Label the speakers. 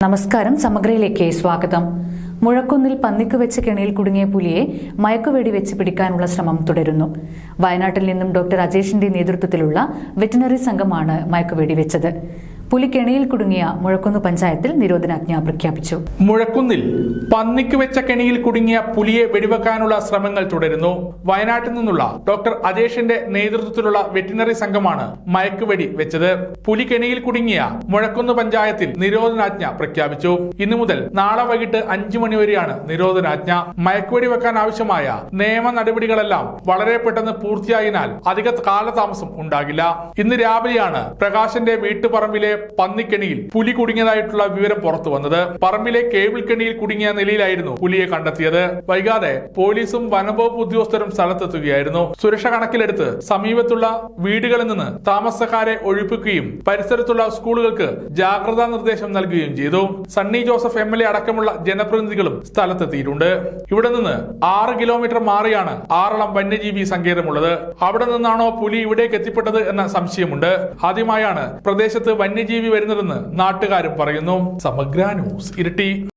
Speaker 1: നമസ്കാരം. സമഗ്രയിലേക്ക് സ്വാഗതം. മുഴക്കുന്നിൽ പന്നിക്ക് വെച്ച് കെണിയിൽ കുടുങ്ങിയ പുലിയെ മയക്കുവെടി വെച്ച് പിടിക്കാനുള്ള ശ്രമം തുടരുന്നു. വയനാട്ടിൽ നിന്നും ഡോക്ടർ അജേഷിന്റെ നേതൃത്വത്തിലുള്ള വെറ്റിനറി സംഘമാണ് മയക്കുവെടി വെച്ചത്. പുലി കെണിയിൽ കുടുങ്ങിയ മുഴക്കുന്ന് പഞ്ചായത്തിൽ നിരോധനാജ്ഞ പ്രഖ്യാപിച്ചു.
Speaker 2: മുഴക്കുന്നിൽ പന്നിക്ക് വെച്ച കെണിയിൽ കുടുങ്ങിയ പുലിയെ വെടിവെക്കാനുള്ള ശ്രമങ്ങൾ തുടരുന്നു. വയനാട്ടിൽ നിന്നുള്ള ഡോക്ടർ അജേഷിന്റെ നേതൃത്വത്തിലുള്ള വെറ്റിനറി സംഘമാണ് മയക്കുവെടി വെച്ചത്. പുലി കെണിയിൽ കുടുങ്ങിയ മുഴക്കുന്ന് പഞ്ചായത്തിൽ നിരോധനാജ്ഞ പ്രഖ്യാപിച്ചു. ഇന്നു മുതൽ നാളെ വൈകിട്ട് 5 മണി വരെയാണ് നിരോധനാജ്ഞ. മയക്കുവെടി വെക്കാൻ ആവശ്യമായ നിയമ നടപടികളെല്ലാം വളരെ പെട്ടെന്ന് പൂർത്തിയായതിനാൽ അധിക കാലതാമസം ഉണ്ടാകില്ല. ഇന്ന് രാവിലെയാണ് പ്രകാശന്റെ വീട്ടുപറമ്പിലെ പന്നിക്കെണിയിൽ പുലി കുടുങ്ങിയതായിട്ടുള്ള വിവരം പുറത്തു വന്നത്. പറമ്പിലെ കേബിൾ കെണിയിൽ കുടുങ്ങിയ നിലയിലായിരുന്നു പുലിയെ കണ്ടെത്തിയത്. വൈകാതെ പോലീസും വനംവകുപ്പ് ഉദ്യോഗസ്ഥരും സ്ഥലത്തെത്തുകയായിരുന്നു. സുരക്ഷ കണക്കിലെടുത്ത് സമീപത്തുള്ള വീടുകളിൽ നിന്ന് താമസക്കാരെ ഒഴിപ്പിക്കുകയും പരിസരത്തുള്ള സ്കൂളുകൾക്ക് ജാഗ്രതാ നിർദ്ദേശം നൽകുകയും ചെയ്തു. സണ്ണി ജോസഫ് MLA അടക്കമുള്ള ജനപ്രതിനിധികളും സ്ഥലത്തെത്തിയിട്ടുണ്ട്. ഇവിടെ നിന്ന് 6 കിലോമീറ്റർ മാറിയാണ് ആറളം വന്യജീവി സങ്കേതമുള്ളത്. അവിടെ നിന്നാണോ പുലി ഇവിടേക്ക് എത്തിപ്പെട്ടത് എന്ന സംശയമുണ്ട്. ആദ്യമായാണ് പ്രദേശത്ത് വന്യജീവി വരുന്നതെന്ന് നാട്ടുകാരും പറയുന്നു. സമഗ്ര ന്യൂസ്, ഇരിട്ടി.